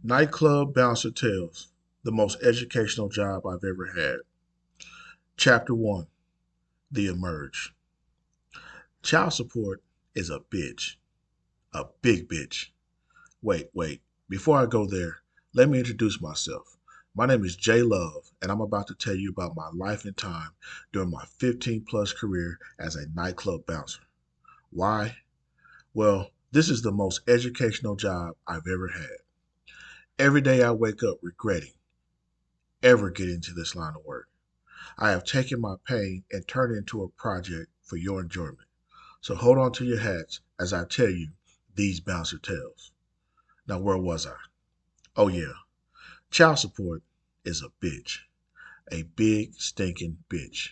Nightclub Bouncer Tales, the most educational job I've ever had. Chapter 1 The Emerge. Child support is a bitch. A big bitch. Wait. Before I go there, let me introduce myself. My name is Jayden Love, and I'm about to tell you about my life and time during my 15 plus career as a nightclub bouncer. Why? Well, this is the most educational job I've ever had. Every day I wake up regretting ever getting to this line of work. I have taken my pain and turned it into a project for your enjoyment. So hold on to your hats as I tell you these bouncer tales. Now, where was I? Oh, yeah. Child support is a bitch. A big, stinking bitch.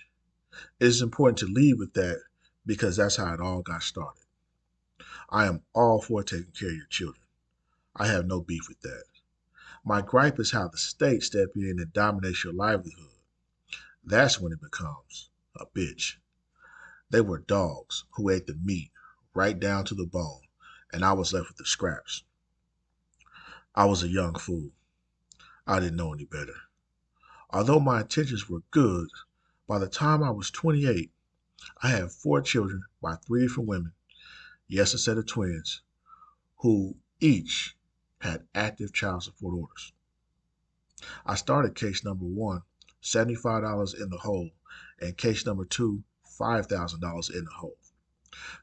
It is important to lead with that because that's how it all got started. I am all for taking care of your children. I have no beef with that. My gripe is how the state step in and dominates your livelihood. That's when it becomes a bitch. They were dogs who ate the meat right down to the bone, and I was left with the scraps. I was a young fool. I didn't know any better. Although my intentions were good, by the time I was 28, I had 4 children by 3 different women, yes, a set of twins, who each had active child support orders. I started case number one, $75 in the hole, and case number two, $5,000 in the hole.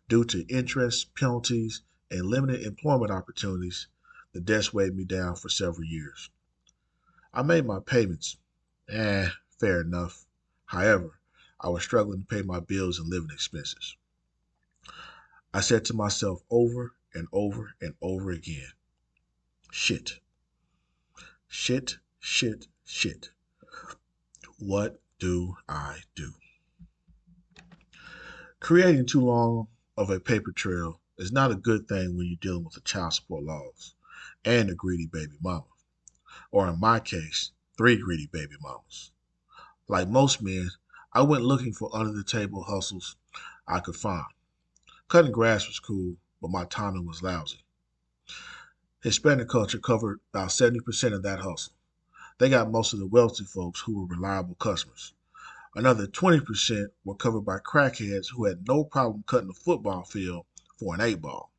Due to interest, penalties, and limited employment opportunities, the debts weighed me down for several years. I made my payments. Fair enough. However, I was struggling to pay my bills and living expenses. I said to myself over and over and over again, shit, shit. What do I do? Creating too long of a paper trail is not a good thing when you're dealing with the child support laws and a greedy baby mama, or in my case, 3 greedy baby mamas. Like most men, I went looking for under the table hustles I could find. Cutting grass was cool, but my timing was lousy. Hispanic culture covered about 70% of that hustle. They got most of the wealthy folks who were reliable customers. Another 20% were covered by crackheads who had no problem cutting a football field for an 8 ball.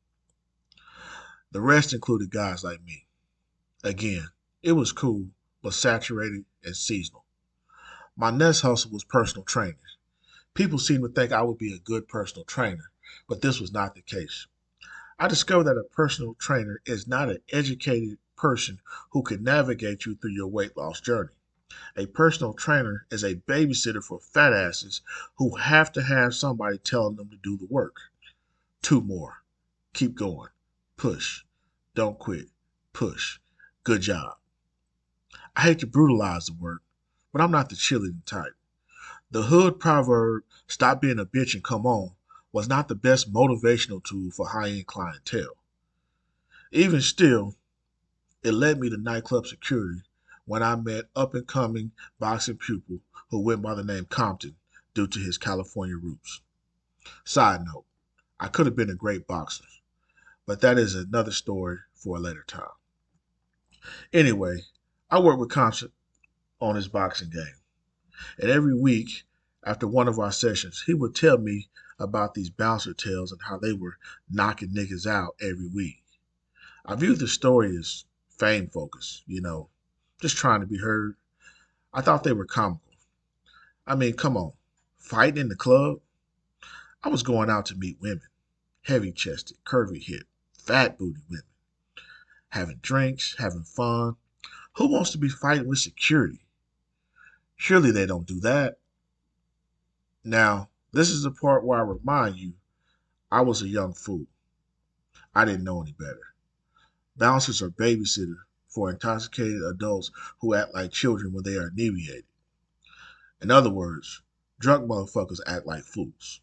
The rest included guys like me. Again, it was cool, but saturated and seasonal. My next hustle was personal training. People seemed to think I would be a good personal trainer, but this was not the case. I discovered that a personal trainer is not an educated person who can navigate you through your weight loss journey. A personal trainer is a babysitter for fat asses who have to have somebody telling them to do the work. 2 more. Keep going. Push. Don't quit. Push. Good job. I hate to brutalize the work, but I'm not the cheerleading type. The hood proverb, stop being a bitch and come on, was not the best motivational tool for high end clientele. Even still, it led me to nightclub security when I met up and coming boxing pupil who went by the name Compton due to his California roots. Side note, I could have been a great boxer, but that is another story for a later time. Anyway, I worked with Compton on his boxing game, and every week after one of our sessions, he would tell me about these bouncer tales and how they were knocking niggas out every week. I viewed the story as fame focused, just trying to be heard. I thought they were comical. I mean, come on, fighting in the club? I was going out to meet women, heavy chested, curvy hip, fat booty women, having drinks, having fun. Who wants to be fighting with security? Surely they don't do that. Now, this is the part where I remind you I was a young fool. I didn't know any better. Bouncers are babysitters for intoxicated adults who act like children when they are inebriated. In other words, drunk motherfuckers act like fools.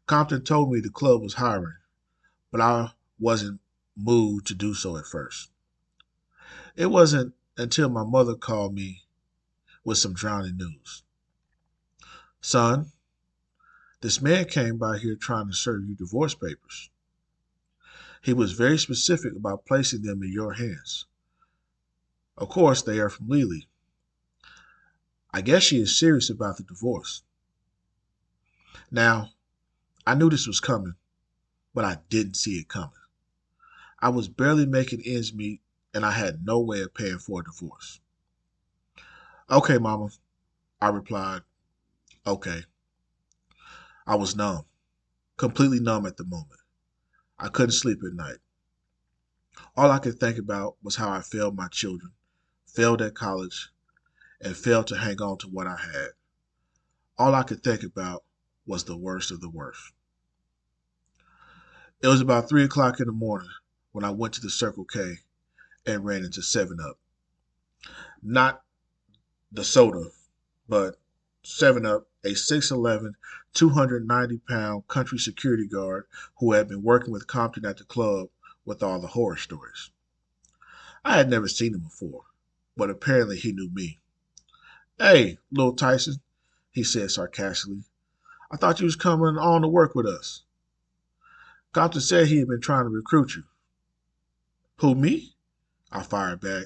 Compton told me the club was hiring, but I wasn't moved to do so at first. It wasn't until my mother called me with some drowning news. Son, this man came by here trying to serve you divorce papers. He was very specific about placing them in your hands. Of course, they are from Lily. I guess she is serious about the divorce. Now, I knew this was coming, but I didn't see it coming. I was barely making ends meet, and I had no way of paying for a divorce. Okay, Mama, I replied. Okay. I was numb, completely numb at the moment. I couldn't sleep at night. All I could think about was how I failed my children, failed at college, and failed to hang on to what I had. All I could think about was the worst of the worst. It was about 3 o'clock in the morning when I went to the Circle K and ran into 7 Up. Not the soda, but 7 Up, a 6'11", 290-pound country security guard who had been working with Compton at the club with all the horror stories. I had never seen him before, but apparently he knew me. Hey, little Tyson, he said sarcastically. I thought you was coming on to work with us. Compton said he had been trying to recruit you. Who, me? I fired back.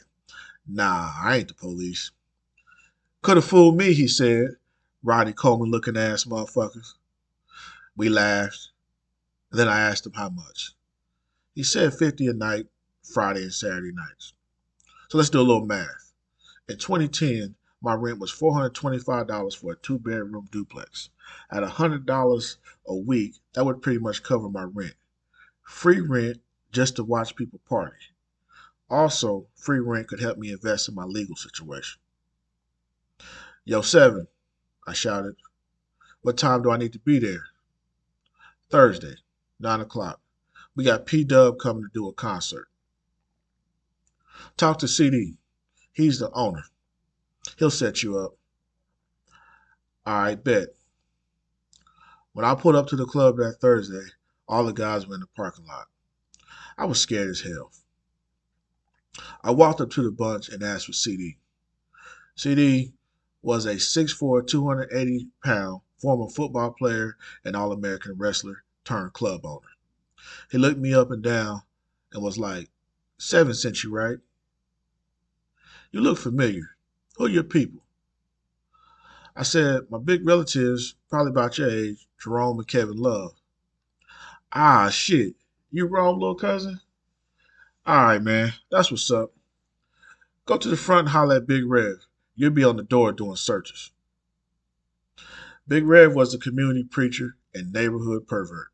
Nah, I ain't the police. Could have fooled me, he said. Rodney Coleman looking ass motherfuckers. We laughed. Then I asked him how much. He said 50 a night, Friday and Saturday nights. So let's do a little math. In 2010, my rent was $425 for a 2-bedroom duplex. At $100 a week, that would pretty much cover my rent. Free rent just to watch people party. Also, free rent could help me invest in my legal situation. Yo, 7, I shouted. What time do I need to be there? Thursday, 9 o'clock. We got P-Dub coming to do a concert. Talk to CD. He's the owner. He'll set you up. All right, bet. When I pulled up to the club that Thursday, all the guys were in the parking lot. I was scared as hell. I walked up to the bunch and asked for CD. CD was a 6'4", 280-pound former football player and All-American wrestler turned club owner. He looked me up and down and was like, 7 sent you, right? You look familiar. Who are your people? I said, my big relatives, probably about your age, Jerome and Kevin Love. Ah, shit. You Rome, little cousin? All right, man. That's what's up. Go to the front and holler at Big Rev. You'll be on the door doing searches. Big Rev was a community preacher and neighborhood pervert.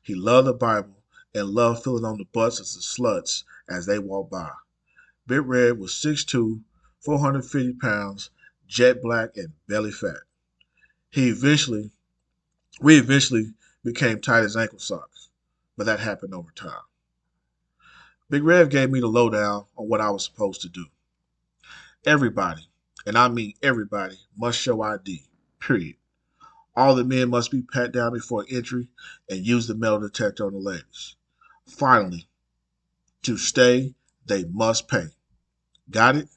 He loved the Bible and loved filling on the butts of the sluts as they walked by. Big Rev was 6'2", 450 pounds, jet black, and belly fat. We eventually became tight as ankle socks, but that happened over time. Big Rev gave me the lowdown on what I was supposed to do. Everybody, and I mean everybody, must show ID, period. All the men must be pat down before entry and use the metal detector on the ladies. Finally, to stay, they must pay. Got it?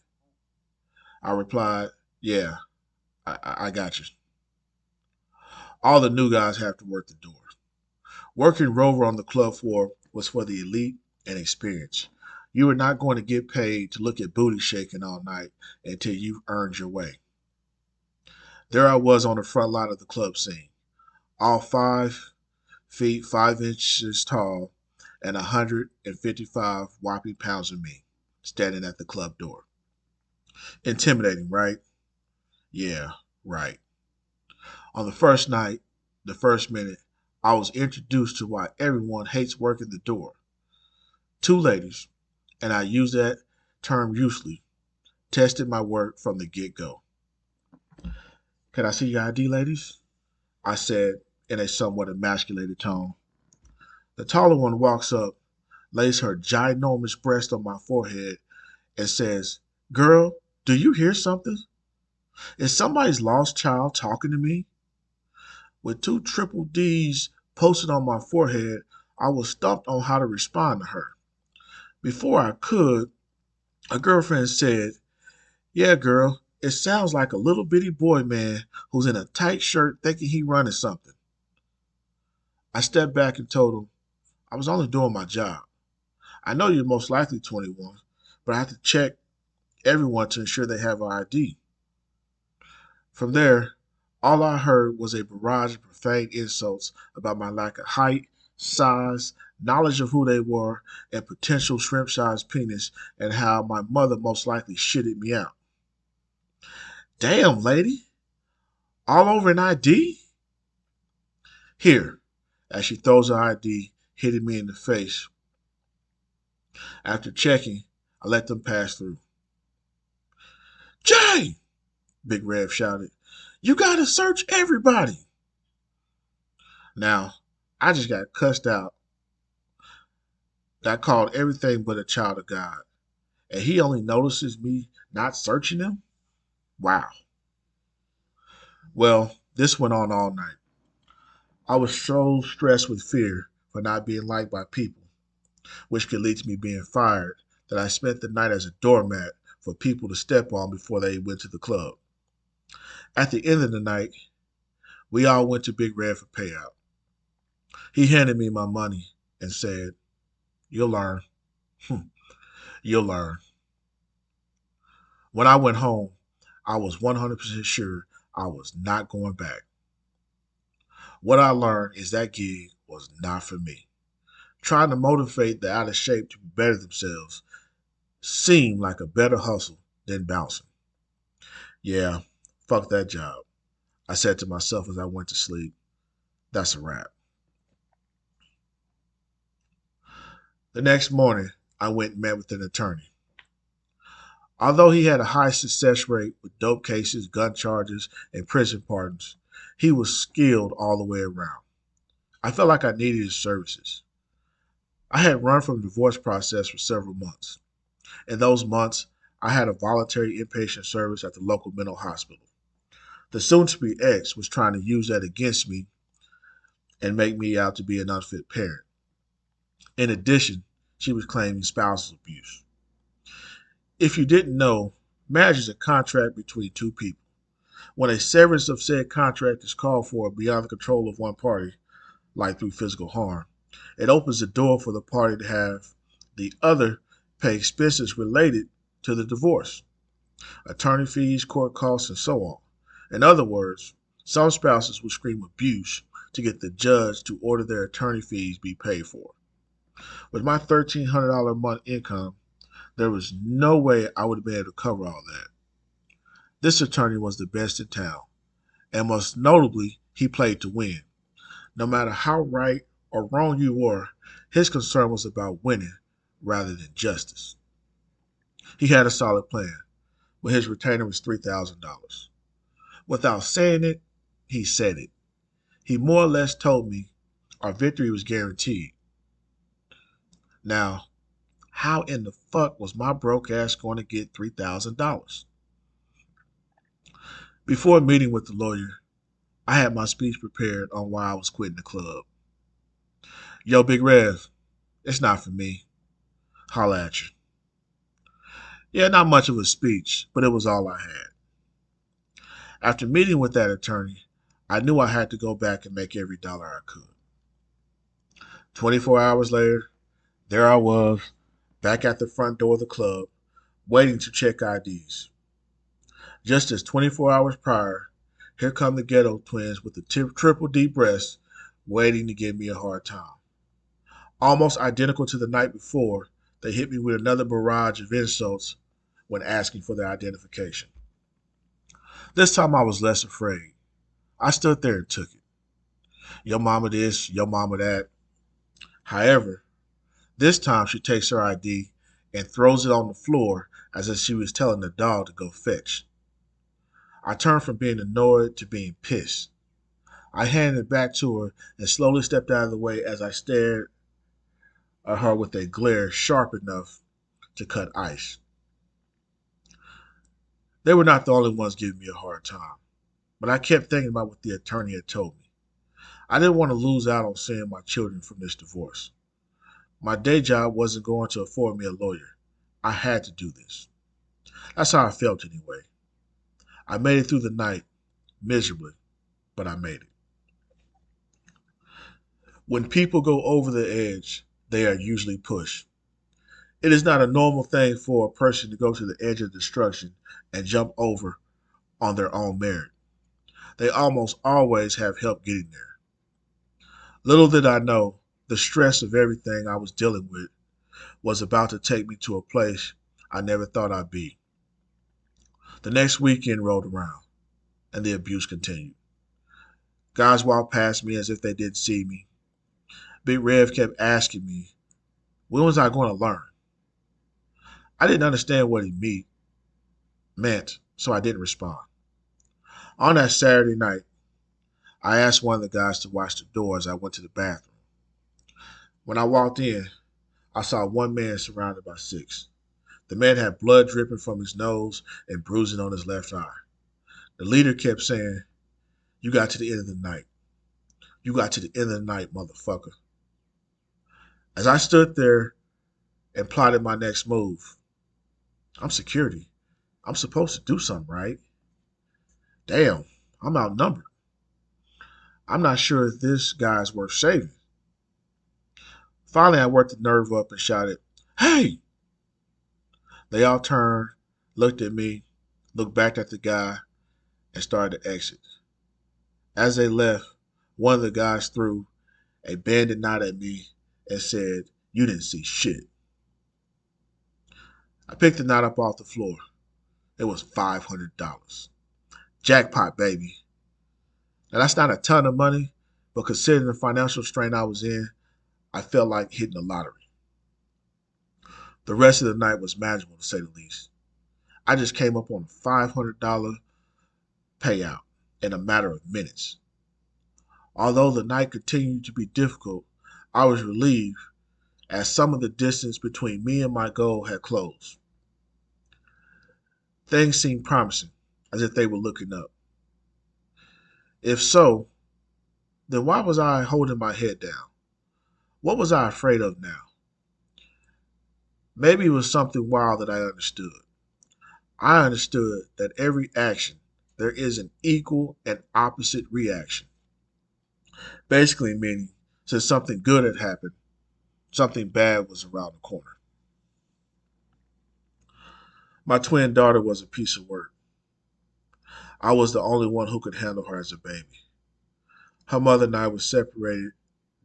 I replied, yeah, I got you. All the new guys have to work the door. Working Rover on the club floor was for the elite and experienced. You were not going to get paid to look at booty shaking all night until you earned your way. There I was on the front line of the club scene, all 5 feet 5 inches tall and 155 whopping pounds of me, standing at the club door. Intimidating, right? Yeah, right. On the first night, the first minute, I was introduced to why everyone hates working the door. 2 ladies, and I use that term loosely, tested my work from the get-go. Can I see your ID, ladies? I said in a somewhat emasculated tone. The taller one walks up, lays her ginormous breast on my forehead, and says, Girl, do you hear something? Is somebody's lost child talking to me? With 2 triple D's posted on my forehead, I was stumped on how to respond to her. Before I could, a girlfriend said, Yeah, girl, it sounds like a little bitty boy man who's in a tight shirt thinking he running something. I stepped back and told him, I was only doing my job. I know you're most likely 21, but I have to check everyone to ensure they have an ID. From there, all I heard was a barrage of profane insults about my lack of height, size, knowledge of who they were, and potential shrimp-sized penis, and how my mother most likely shitted me out. Damn, lady, all over an ID? Here, as she throws her ID, hitting me in the face. After checking, I let them pass through. Jay! Big Rev shouted. You gotta search everybody. Now, I just got cussed out. Got called everything but a child of God. And he only notices me not searching him? Wow. Well, this went on all night. I was so stressed with fear for not being liked by people, which could lead to me being fired, that I spent the night as a doormat for people to step on before they went to the club. At the end of the night, we all went to Big Red for payout. He handed me my money and said, You'll learn. You'll learn. When I went home, I was 100% sure I was not going back. What I learned is that gig was not for me. Trying to motivate the out of shape to better themselves seemed like a better hustle than bouncing. Yeah, fuck that job, I said to myself as I went to sleep. That's a wrap. The next morning, I went and met with an attorney. Although he had a high success rate with dope cases, gun charges, and prison pardons, he was skilled all the way around. I felt like I needed his services. I had run from the divorce process for several months. In those months, I had a voluntary inpatient service at the local mental hospital. The soon-to-be ex was trying to use that against me and make me out to be an unfit parent. In addition, she was claiming spousal abuse. If you didn't know, marriage is a contract between two people. When a severance of said contract is called for beyond the control of one party, like through physical harm, it opens the door for the party to have the other pay expenses related to the divorce, attorney fees, court costs, and so on. In other words, some spouses will scream abuse to get the judge to order their attorney fees be paid for. With my $1,300 a month income, there was no way I would have been able to cover all that. This attorney was the best in town, and most notably, he played to win. No matter how right or wrong you were, his concern was about winning rather than justice. He had a solid plan, but his retainer was $3,000. Without saying it, he said it. He more or less told me our victory was guaranteed. Now, how in the fuck was my broke ass going to get $3,000? Before meeting with the lawyer, I had my speech prepared on why I was quitting the club. Yo, Big Rev, it's not for me. Holla at you. Yeah, not much of a speech, but it was all I had. After meeting with that attorney, I knew I had to go back and make every dollar I could. 24 hours later, there I was, back at the front door of the club, waiting to check IDs. Just as 24 hours prior, here come the ghetto twins with the triple D breasts, waiting to give me a hard time. Almost identical to the night before, they hit me with another barrage of insults when asking for their identification. This time I was less afraid. I stood there and took it. Your mama this, your mama that. However, this time she takes her ID and throws it on the floor as if she was telling the dog to go fetch. I turned from being annoyed to being pissed. I handed it back to her and slowly stepped out of the way as I stared at her with a glare sharp enough to cut ice. They were not the only ones giving me a hard time, but I kept thinking about what the attorney had told me. I didn't want to lose out on seeing my children from this divorce. My day job wasn't going to afford me a lawyer. I had to do this. That's how I felt anyway. I made it through the night, miserably, but I made it. When people go over the edge, they are usually pushed. It is not a normal thing for a person to go to the edge of destruction and jump over on their own merit. They almost always have help getting there. Little did I know, the stress of everything I was dealing with was about to take me to a place I never thought I'd be. The next weekend rolled around, and the abuse continued. Guys walked past me as if they didn't see me. Big Rev kept asking me, when was I going to learn? I didn't understand what he meant, so I didn't respond. On that Saturday night, I asked one of the guys to watch the door as I went to the bathroom. When I walked in, I saw one man surrounded by six. The man had blood dripping from his nose and bruising on his left eye. The leader kept saying, "You got to the end of the night. You got to the end of the night, motherfucker." As I stood there and plotted my next move, I'm security. I'm supposed to do something, right? Damn, I'm outnumbered. I'm not sure if this guy's worth saving. Finally, I worked the nerve up and shouted, "Hey!" They all turned, looked at me, looked back at the guy, and started to exit. As they left, one of the guys threw a bandit knot at me and said, "You didn't see shit." I picked the knot up off the floor. It was $500. Jackpot, baby. Now, that's not a ton of money, but considering the financial strain I was in, I felt like hitting the lottery. The rest of the night was magical, to say the least. I just came up on a $500 payout in a matter of minutes. Although the night continued to be difficult, I was relieved as some of the distance between me and my goal had closed. Things seemed promising, as if they were looking up. If so, then why was I holding my head down? What was I afraid of now? Maybe it was something wild that I understood. I understood that every action, there is an equal and opposite reaction. Basically meaning, since something good had happened, something bad was around the corner. My twin daughter was a piece of work. I was the only one who could handle her as a baby. Her mother and I were separated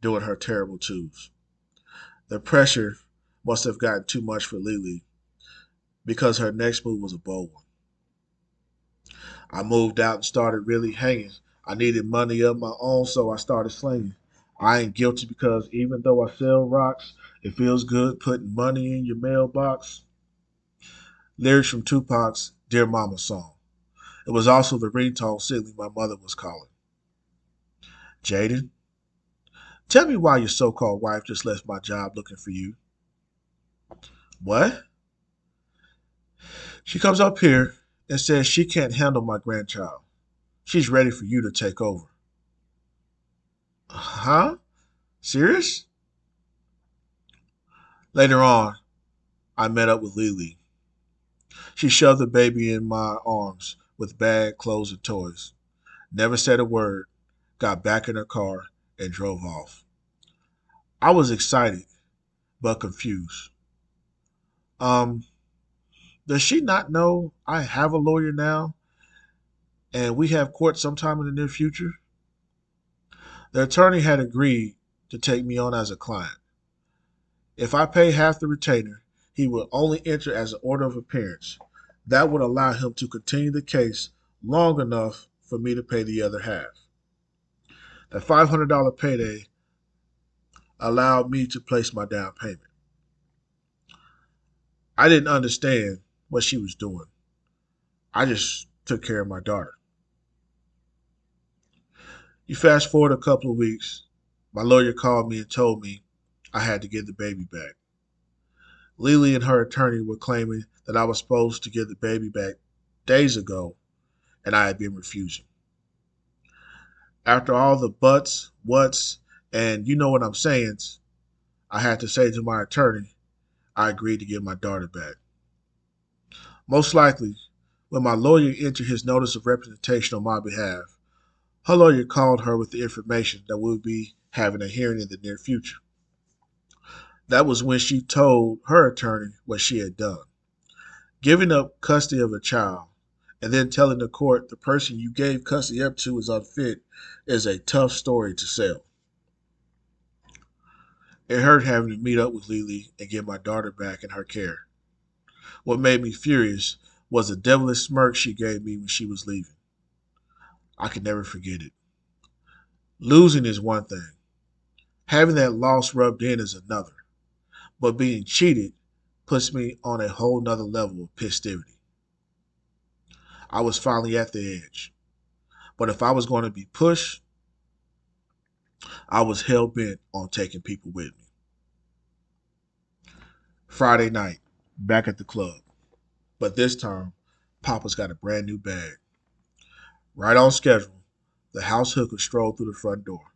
during her terrible twos. The pressure must have gotten too much for Lily because her next move was a bold one. I moved out and started really hanging. I needed money of my own, so I started slinging. I ain't guilty because even though I sell rocks, it feels good putting money in your mailbox. Lyrics from Tupac's Dear Mama song. It was also the ringtone signal my mother was calling. "Jayden, tell me why your so-called wife just left my job looking for you." "What?" "She comes up here and says she can't handle my grandchild. She's ready for you to take over." "Huh? Serious?" Later on, I met up with Lily. She shoved the baby in my arms with bag, clothes, and toys. Never said a word, got back in her car, and drove off. I was excited, but confused. Um, does she not know I have a lawyer now and we have court sometime in the near future? The attorney had agreed to take me on as a client. If I pay half the retainer, he would only enter as an order of appearance. That would allow him to continue the case long enough for me to pay the other half. That $500 payday allowed me to place my down payment. I didn't understand what she was doing. I just took care of my daughter. You fast forward a couple of weeks, my lawyer called me and told me I had to give the baby back. Lily and her attorney were claiming that I was supposed to give the baby back days ago, and I had been refusing. After all the buts, whats, and you know what I'm saying, I had to say to my attorney, I agreed to give my daughter back. Most likely, when my lawyer entered his notice of representation on my behalf, her lawyer called her with the information that we would be having a hearing in the near future. That was when she told her attorney what she had done. Giving up custody of a child and then telling the court the person you gave custody up to is unfit is a tough story to sell. It hurt having to meet up with Lily and get my daughter back in her care. What made me furious was the devilish smirk she gave me when she was leaving. I could never forget it. Losing is one thing. Having that loss rubbed in is another. But being cheated puts me on a whole nother level of festivity. I was finally at the edge. But if I was going to be pushed, I was hell bent on taking people with me. Friday night, back at the club. But this time, Papa's got a brand new bag. Right on schedule, the house hooker strolled through the front door.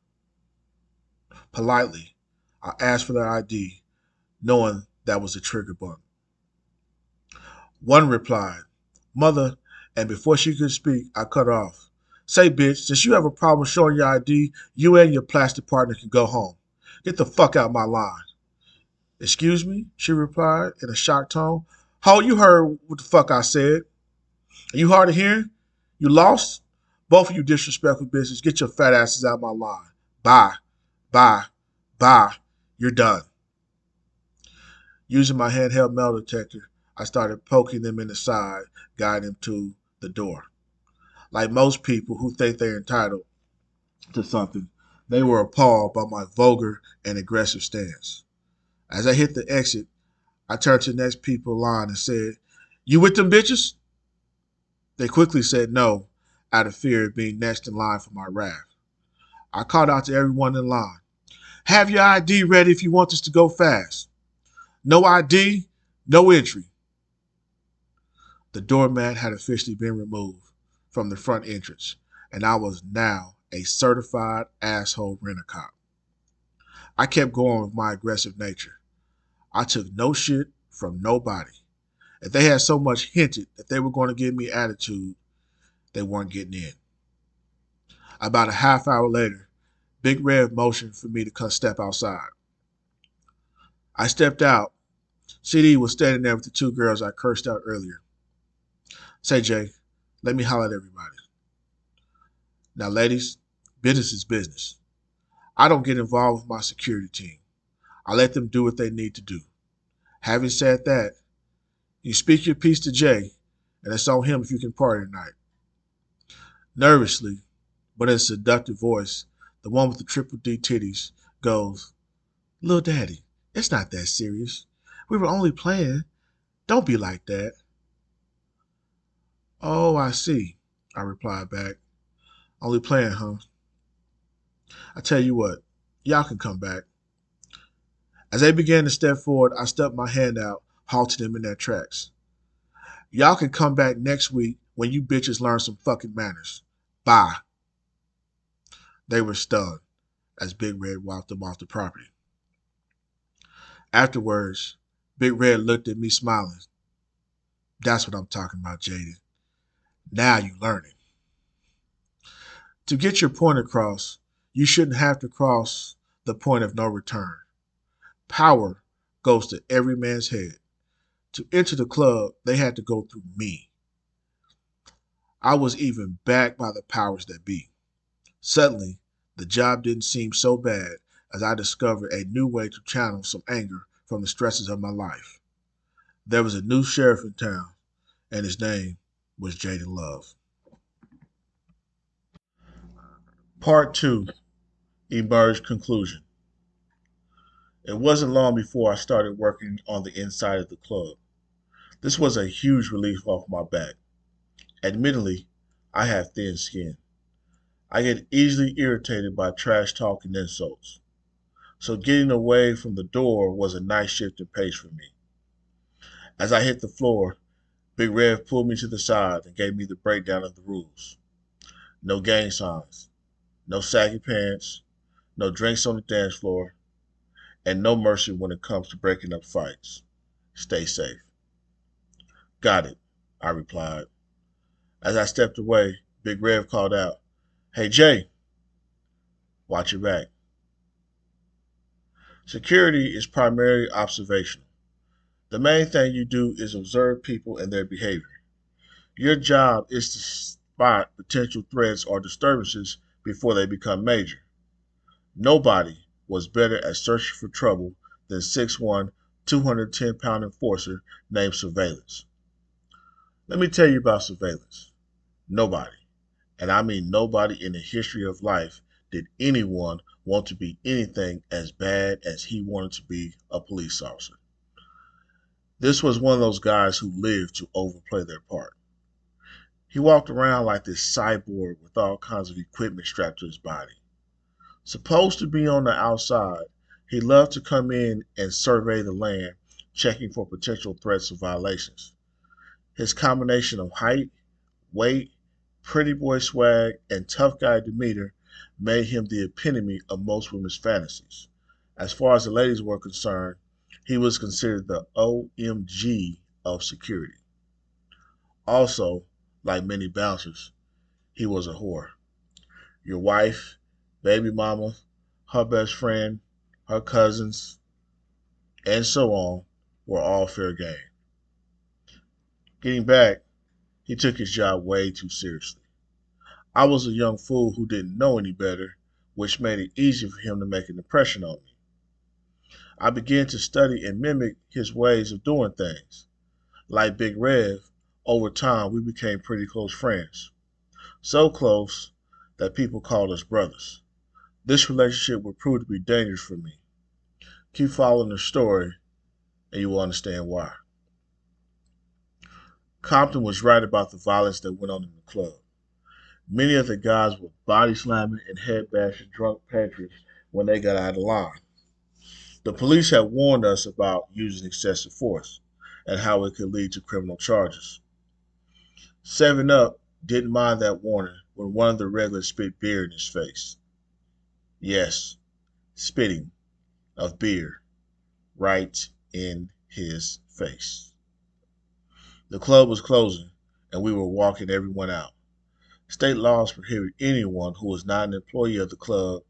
Politely, I asked for their ID, knowing that was a trigger button. One replied, "Mother," and before she could speak, I cut her off. "Say, bitch, since you have a problem showing your ID, you and your plastic partner can go home. Get the fuck out my line." "Excuse me," she replied in a shocked tone. "Ho, you heard what the fuck I said. Are you hard of hearing? You lost? Both of you disrespectful bitches, get your fat asses out my line. Bye, bye, bye. You're done." Using my handheld metal detector, I started poking them in the side, guiding them to the door. Like most people who think they're entitled to something, they were appalled by my vulgar and aggressive stance. As I hit the exit, I turned to the next people in line and said, "You with them bitches?" They quickly said no, out of fear of being next in line for my wrath. I called out to everyone in line, "Have your ID ready if you want this to go fast. No ID, no entry." The doormat had officially been removed from the front entrance, and I was now a certified asshole rent-a-cop. I kept going with my aggressive nature. I took no shit from nobody. If they had so much hinted that they were going to give me attitude, they weren't getting in. About a half hour later, Big Red motioned for me to come step outside. I stepped out. CD was standing there with the two girls I cursed out earlier. "Say, Jay, let me holler at everybody." "Now, ladies, business is business. I don't get involved with my security team. I let them do what they need to do. Having said that, you speak your piece to Jay, and it's on him if you can party tonight." Nervously, but in a seductive voice, the one with the triple D titties goes, "Lil Daddy, it's not that serious. We were only playing. Don't be like that." "Oh, I see," I replied back. "Only playing, huh? I tell you what, y'all can come back." As they began to step forward, I stuck my hand out, halting them in their tracks. "Y'all can come back next week when you bitches learn some fucking manners. Bye." They were stunned as Big Red walked them off the property. Afterwards, Big Red looked at me smiling. "That's what I'm talking about, Jayden. Now you learning. To get your point across, you shouldn't have to cross the point of no return. Power goes to every man's head. To enter the club, they had to go through me. I was even backed by the powers that be. Suddenly, the job didn't seem so bad as I discovered a new way to channel some anger from the stresses of my life. There was a new sheriff in town, and his name was Jayden Love. Part 2, Emerge Conclusion. It wasn't long before I started working on the inside of the club. This was a huge relief off my back. Admittedly, I have thin skin. I get easily irritated by trash talk and insults. So getting away from the door was a nice shift in pace for me. As I hit the floor, Big Red pulled me to the side and gave me the breakdown of the rules. No gang signs, no saggy pants, no drinks on the dance floor, and no mercy when it comes to breaking up fights. Stay safe. "Got it," I replied. As I stepped away, Big Red called out, "Hey, Jay, watch your back." Security is primarily observational. The main thing you do is observe people and their behavior. Your job is to spot potential threats or disturbances before they become major. Nobody was better at searching for trouble than 6'1", 210-pound enforcer named Surveillance. Let me tell you about Surveillance. Nobody, and I mean nobody in the history of life, did anyone want to be anything as bad as he wanted to be a police officer. This was one of those guys who lived to overplay their part. He walked around like this cyborg with all kinds of equipment strapped to his body. Supposed to be on the outside, he loved to come in and survey the land, checking for potential threats or violations. His combination of height, weight, pretty boy swag, and tough guy demeanor made him the epitome of most women's fantasies. As far as the ladies were concerned, he was considered the OMG of security. Also, like many bouncers, he was a whore. Your wife, baby mama, her best friend, her cousins, and so on were all fair game. Getting back, he took his job way too seriously. I was a young fool who didn't know any better, which made it easy for him to make an impression on me. I began to study and mimic his ways of doing things. Like Big Rev, over time we became pretty close friends. So close that people called us brothers. This relationship would prove to be dangerous for me. Keep following the story and you will understand why. Compton was right about the violence that went on in the club. Many of the guys were body slamming and head bashing drunk patrons when they got out of line. The police had warned us about using excessive force and how it could lead to criminal charges. 7 Up didn't mind that warning when one of the regulars spit beer in his face. Yes, spitting of beer right in his face. The club was closing and we were walking everyone out. State laws prohibit anyone who was not an employee of the club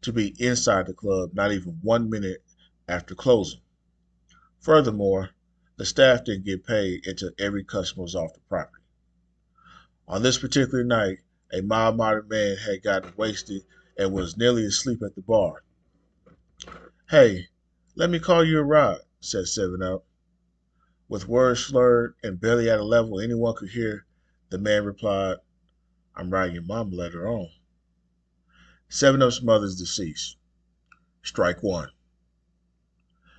to be inside the club not even 1 minute after closing. Furthermore, the staff didn't get paid until every customer was off the property. On this particular night, a mild-mannered man had gotten wasted and was nearly asleep at the bar. "Hey, let me call you a ride," said 7 Up. With words slurred and barely at a level anyone could hear, the man replied, "I'm riding your mama later on." 7 Up's mother is deceased. Strike one.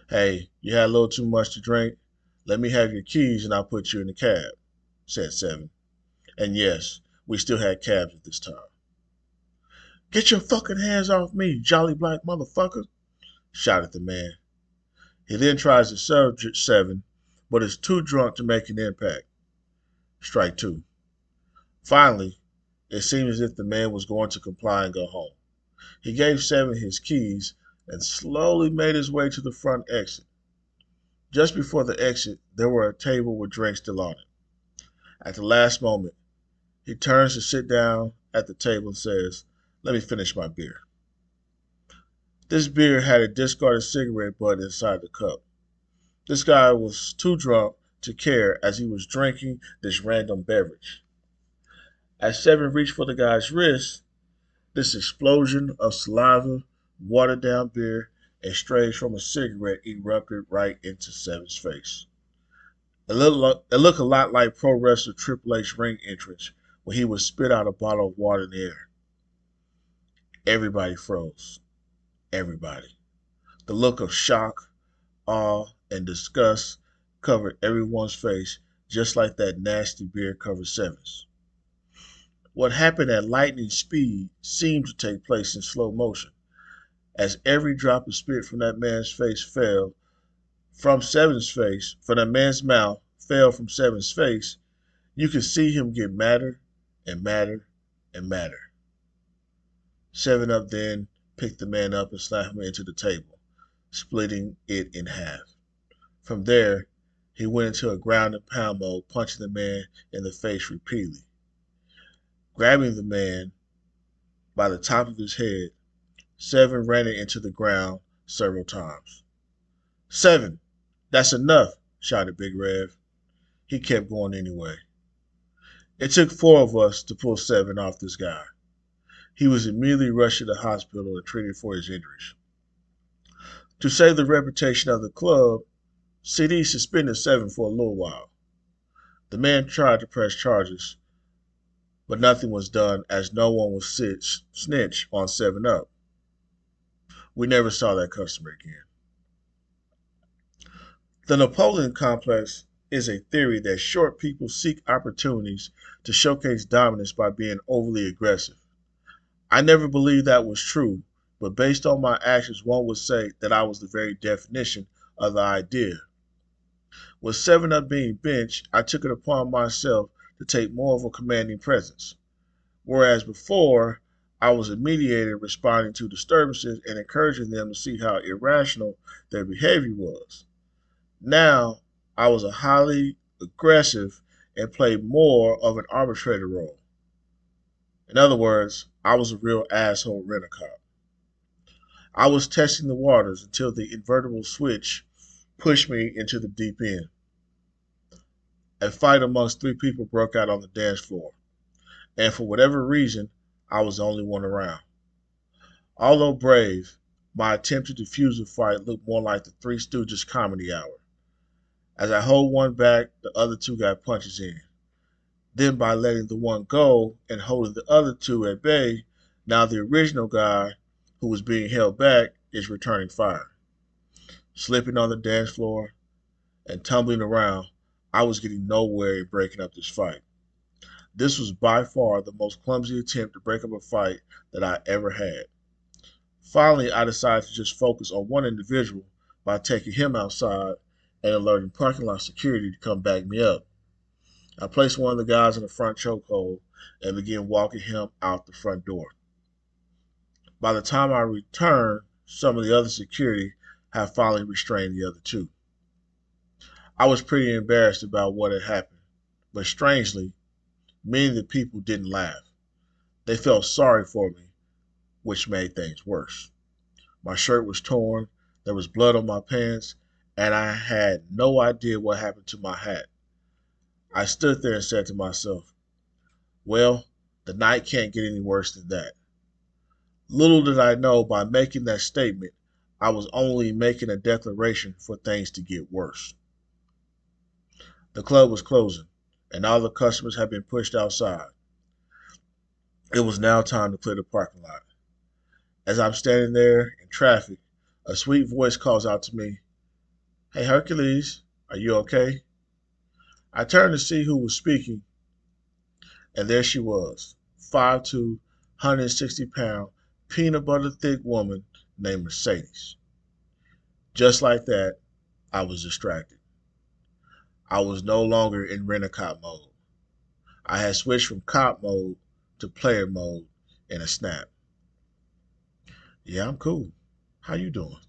"Hey, you had a little too much to drink? Let me have your keys and I'll put you in the cab," said 7. And yes, we still had cabs at this time. "Get your fucking hands off me, jolly black motherfucker," shouted the man. He then tries to serve 7, but is too drunk to make an impact. Strike two. Finally, it seemed as if the man was going to comply and go home. He gave 7 his keys and slowly made his way to the front exit. Just before the exit, there were a table with drinks still on it. At the last moment, he turns to sit down at the table and says, "Let me finish my beer." This beer had a discarded cigarette butt inside the cup. This guy was too drunk to care as he was drinking this random beverage. As 7 reached for the guy's wrist, this explosion of saliva, watered down beer, and strays from a cigarette erupted right into 7's face. It looked a lot like pro wrestler Triple H ring entrance when he would spit out a bottle of water in the air. Everybody froze. Everybody. The look of shock, awe, and disgust covered everyone's face, just like that nasty beer covered 7's. What happened at lightning speed seemed to take place in slow motion. As every drop of spit from that man's face fell from 7's face, from that man's mouth fell from 7's face, you could see him get madder and madder and madder. 7 Up then picked the man up and slammed him into the table, splitting it in half. From there, he went into a ground and pound mode, punching the man in the face repeatedly. Grabbing the man by the top of his head, 7 ran it into the ground, several times. 7. That's enough, shouted Big Rev. He kept going anyway. It took 4 of us to pull 7 off this guy. He was immediately rushed to the hospital and treated for his injuries. To save the reputation of the club, CD suspended 7 for a little while. The man tried to press charges, but nothing was done as no one would snitch on 7 Up. We never saw that customer again. The Napoleon complex is a theory that short people seek opportunities to showcase dominance by being overly aggressive. I never believed that was true, but based on my actions, one would say that I was the very definition of the idea. With 7 Up being benched, I took it upon myself to take more of a commanding presence. Whereas before, I was a mediator responding to disturbances and encouraging them to see how irrational their behavior was. Now, I was a highly aggressive and played more of an arbitrator role. In other words, I was a real asshole rent-a-cop. I was testing the waters until the invertible switch pushed me into the deep end. A fight amongst 3 people broke out on the dance floor, and for whatever reason, I was the only one around. Although brave, my attempt to defuse the fight looked more like the Three Stooges comedy hour. As I hold one back, the other 2 got punches in. Then by letting the one go and holding the other 2 at bay, now the original guy who was being held back is returning fire. Slipping on the dance floor and tumbling around, I was getting nowhere in breaking up this fight. This was by far the most clumsy attempt to break up a fight that I ever had. Finally, I decided to just focus on one individual by taking him outside and alerting parking lot security to come back me up. I placed one of the guys in the front chokehold and began walking him out the front door. By the time I returned, some of the other security had finally restrained the other 2. I was pretty embarrassed about what had happened, but strangely, many of the people didn't laugh. They felt sorry for me, which made things worse. My shirt was torn, there was blood on my pants, and I had no idea what happened to my hat. I stood there and said to myself, well, the night can't get any worse than that. Little did I know by making that statement, I was only making a declaration for things to get worse. The club was closing, and all the customers had been pushed outside. It was now time to clear the parking lot. As I'm standing there in traffic, a sweet voice calls out to me, hey Hercules, are you okay? I turned to see who was speaking, and there she was, 5'2", 160-pound, peanut butter thick woman named Mercedes. Just like that, I was distracted. I was no longer in rent-a-cop mode. I had switched from cop mode to player mode in a snap. Yeah, I'm cool. How you doing?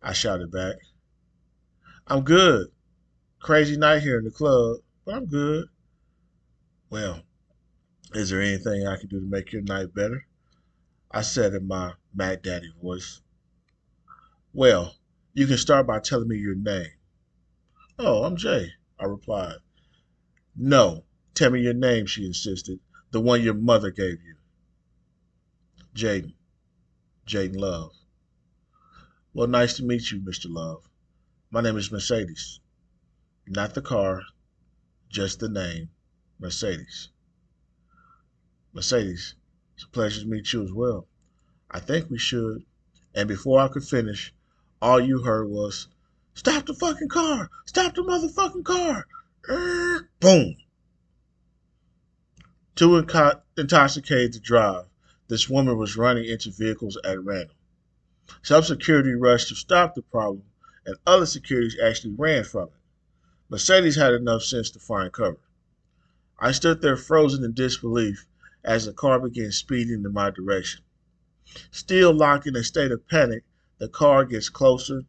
I shouted back. I'm good. Crazy night here in the club, but I'm good. Well, is there anything I can do to make your night better? I said in my Mac Daddy voice. Well, you can start by telling me your name. Oh, I'm Jay, I replied. No, tell me your name, she insisted. The one your mother gave you. Jayden. Jayden Love. Well, nice to meet you, Mr. Love. My name is Mercedes. Not the car, just the name, Mercedes. Mercedes, it's a pleasure to meet you as well. I think we should. And before I could finish, all you heard was, stop the fucking car! Stop the motherfucking car! Boom! Too intoxicated to drive, this woman was running into vehicles at random. Some security rushed to stop the problem, and other securities actually ran from it. Mercedes had enough sense to find cover. I stood there frozen in disbelief as the car began speeding in my direction. Still locked in a state of panic, the car gets closer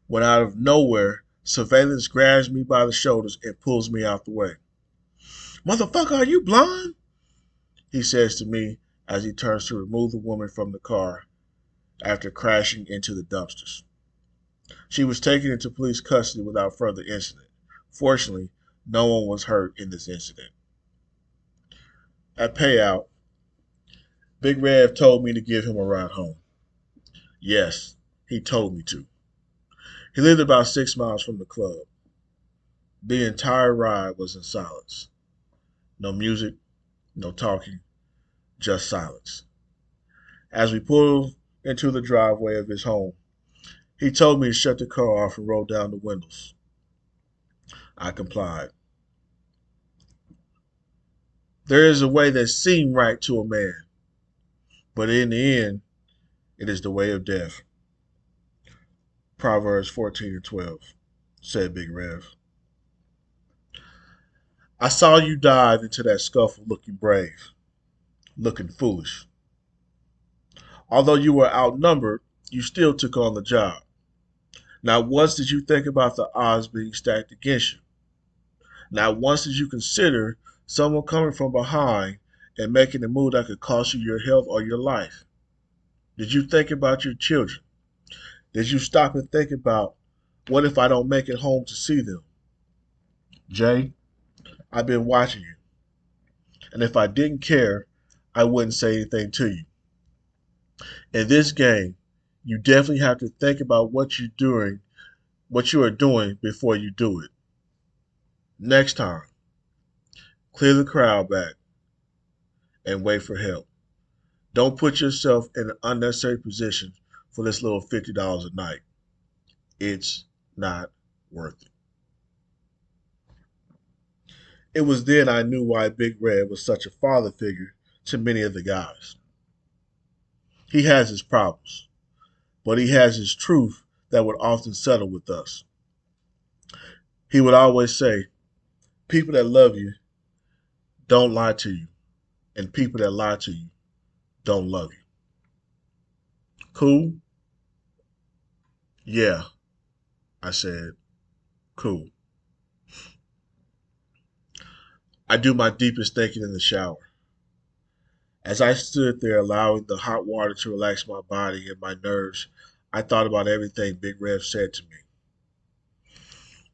when out of nowhere, surveillance grabs me by the shoulders and pulls me out the way. Motherfucker, are you blind? He says to me as he turns to remove the woman from the car. after crashing into the dumpsters. She was taken into police custody without further incident. Fortunately, no one was hurt in this incident. At payout, Big Rev told me to give him a ride home. Yes, he told me to. He lived about 6 miles from the club. The entire ride was in silence. No music, no talking, just silence. As we pulled into the driveway of his home, he told me to shut the car off and roll down the windows. I complied. There is a way that seemed right to a man, but in the end, it is the way of death. Proverbs 14:12, said Big Rev. I saw you dive into that scuffle looking brave, looking foolish. Although you were outnumbered, you still took on the job. Not once did you think about the odds being stacked against you. Not once did you consider someone coming from behind and making a move that could cost you your health or your life. Did you think about your children? Did you stop and think about, what if I don't make it home to see them? Jay, I've been watching you. And if I didn't care, I wouldn't say anything to you. In this game, you definitely have to think about what you are doing before you do it. Next time, clear the crowd back and wait for help. Don't put yourself in an unnecessary position for this little $50 a night. It's not worth it. It was then I knew why Big Red was such a father figure to many of the guys. He has his problems, but he has his truth that would often settle with us. He would always say, people that love you don't lie to you, and people that lie to you don't love you. Cool? Yeah, I said, cool. I do my deepest thinking in the shower. As I stood there allowing the hot water to relax my body and my nerves, I thought about everything Big Rev said to me.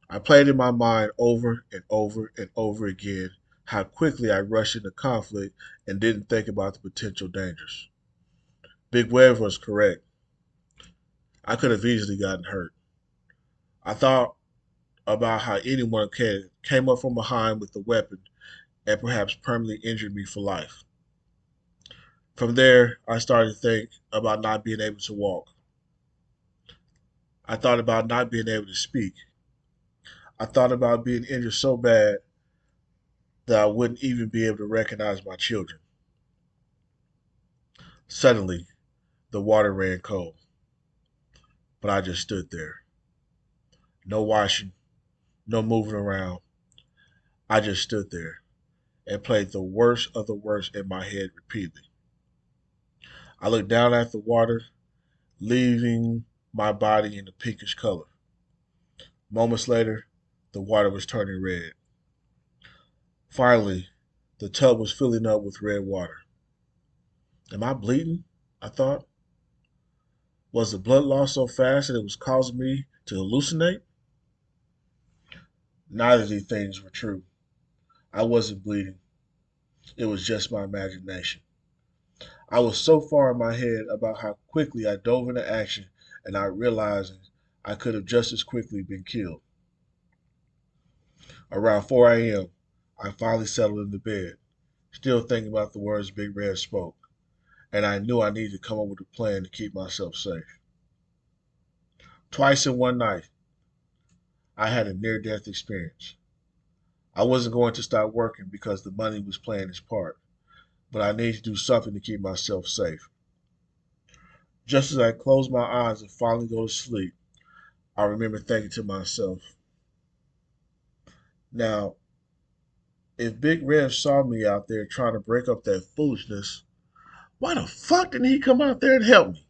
I played in my mind over and over and over again how quickly I rushed into conflict and didn't think about the potential dangers. Big Rev was correct. I could have easily gotten hurt. I thought about how anyone came up from behind with a weapon and perhaps permanently injured me for life. From there, I started to think about not being able to walk. I thought about not being able to speak. I thought about being injured so bad that I wouldn't even be able to recognize my children. Suddenly, the water ran cold, but I just stood there. No washing, no moving around. I just stood there and played the worst of the worst in my head repeatedly. I looked down at the water, leaving my body in a pinkish color. Moments later, the water was turning red. Finally, the tub was filling up with red water. Am I bleeding? I thought. Was the blood loss so fast that it was causing me to hallucinate? Neither of these things were true. I wasn't bleeding. It was just my imagination. I was so far in my head about how quickly I dove into action and not realizing I could have just as quickly been killed. Around 4 a.m., I finally settled into bed, still thinking about the words Big Red spoke, and I knew I needed to come up with a plan to keep myself safe. Twice in one night, I had a near-death experience. I wasn't going to stop working because the money was playing its part, but I needed to do something to keep myself safe. Just as I closed my eyes and finally go to sleep, I remember thinking to myself, now, if Big Red saw me out there trying to break up that foolishness, why the fuck didn't he come out there and help me?